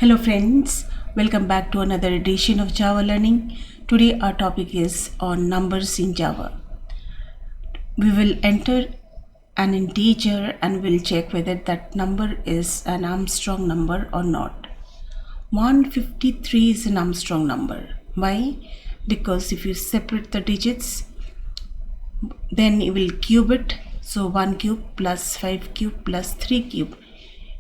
Hello friends, welcome back to another edition of Java Learning. Today our topic is on numbers in Java. We will enter an integer and we'll check whether that number is an Armstrong number or not. 153 is an Armstrong number. Why? Because if you separate the digits, then you will cube it. So 1 cube plus 5 cube plus 3 cube.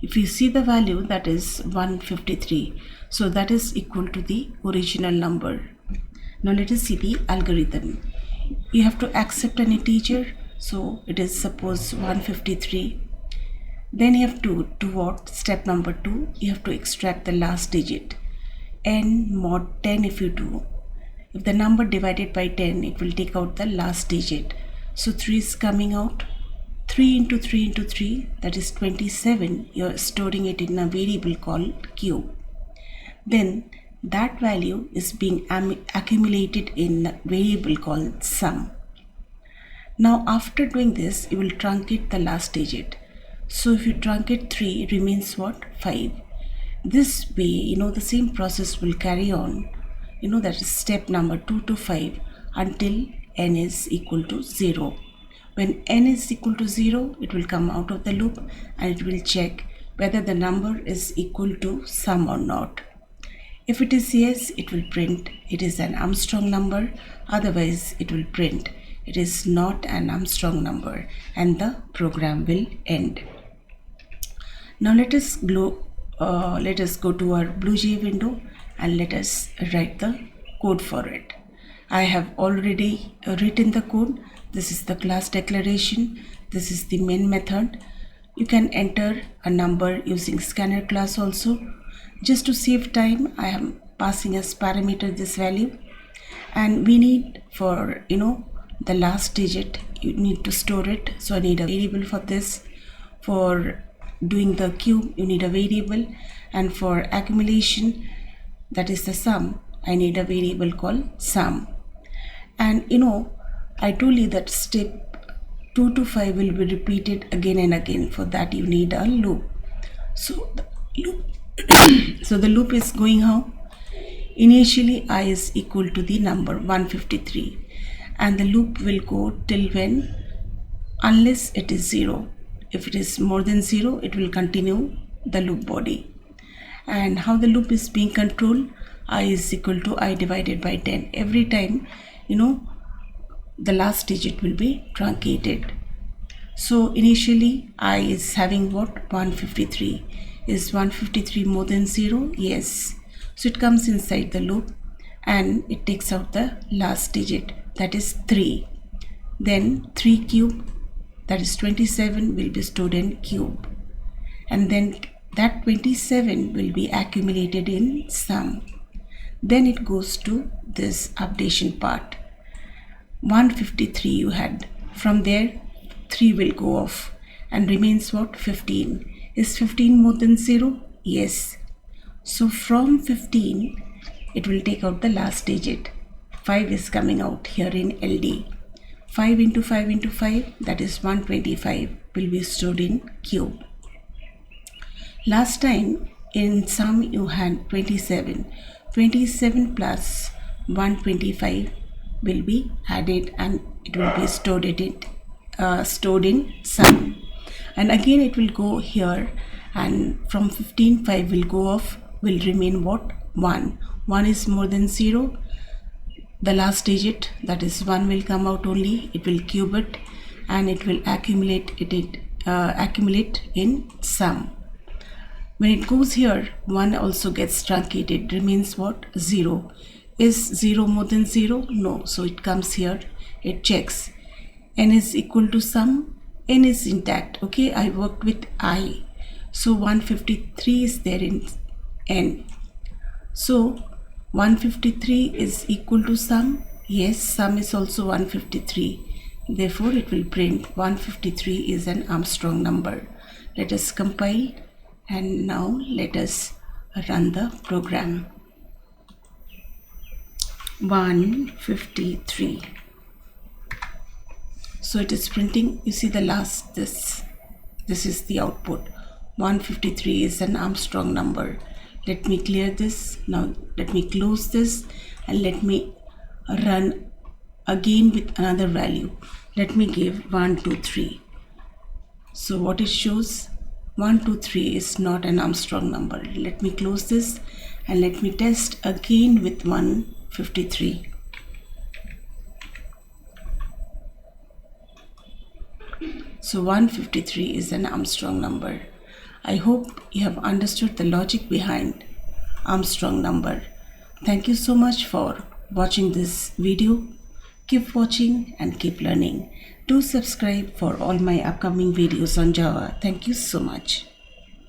If you see the value, that is 153. So that is equal to the original number. Now let us see the algorithm. You have to accept an integer. So it is suppose 153. Then you have to do what? Step number 2. You have to extract the last digit. N mod 10 if you do. If the number divided by 10, it will take out the last digit. So 3 is coming out. 3 into 3 into 3, that is 27. You are storing it in a variable called cube. Then that value is being accumulated in a variable called sum. Now after doing this, you will truncate the last digit. So if you truncate 3, it remains what? 5. This way, the same process will carry on. That is step number 2 to 5 until n is equal to 0. When n is equal to 0, it will come out of the loop and it will check whether the number is equal to sum or not. If it is yes, it will print it is an Armstrong number. Otherwise, it will print it is not an Armstrong number and the program will end. Now let us go to our BlueJ window and let us write the code for it. I have already written the code. This is the class declaration. This is the main method. You can enter a number using scanner class also. Just to save time, I am passing as parameter this value. And we need for, the last digit, you need to store it. So I need a variable for this. For doing the cube, you need a variable. And for accumulation, that is the sum, I need a variable called sum. And I told you that step 2 to 5 will be repeated again and again. For that you need a loop. So the loop is going how? Initially I is equal to the number 153 and the loop will go till when? Unless it is 0. If it is more than 0, it will continue the loop body. And how the loop is being controlled? I is equal to I divided by 10. Every time, the last digit will be truncated. So initially I is having what? 153. Is 153 more than 0? Yes. So it comes inside the loop and it takes out the last digit, that is 3. Then 3 cube, that is 27, will be stored in cube. And then that 27 will be accumulated in sum. Then it goes to this updation part. 153 you had. From there, 3 will go off and remains what? 15. Is 15 more than 0? Yes. So from 15, it will take out the last digit. 5 is coming out here in LD. 5 into 5 into 5, that is 125, will be stored in cube. Last time in sum you had 27. 27 plus 125 will be added and it will be stored in sum. And again it will go here and from 15, 5 will go off, will remain what? 1. 1 is more than 0. The last digit, that is 1, will come out only. It will cube it and it will accumulate in sum. When it goes here, 1 also gets truncated, remains what? 0. Is 0 more than 0? No. So it comes here, it checks. N is equal to sum, N is intact. Okay, I worked with I. So 153 is there in N. So 153 is equal to sum. Yes, sum is also 153. Therefore, it will print 153 is an Armstrong number. Let us compile and now let us run the program. 153. So it is printing. You see the last, this is the output. 153 is an Armstrong number. Let me clear this. Now let me close this and let me run again with another value. Let me give 1, 2, 3. So what it shows, 1, 2, 3 is not an Armstrong number. Let me close this and let me test again with 153. So 153 is an Armstrong number. I hope you have understood the logic behind Armstrong number. Thank you so much for watching this video. Keep watching and keep learning. Do subscribe for all my upcoming videos on Java. Thank you so much.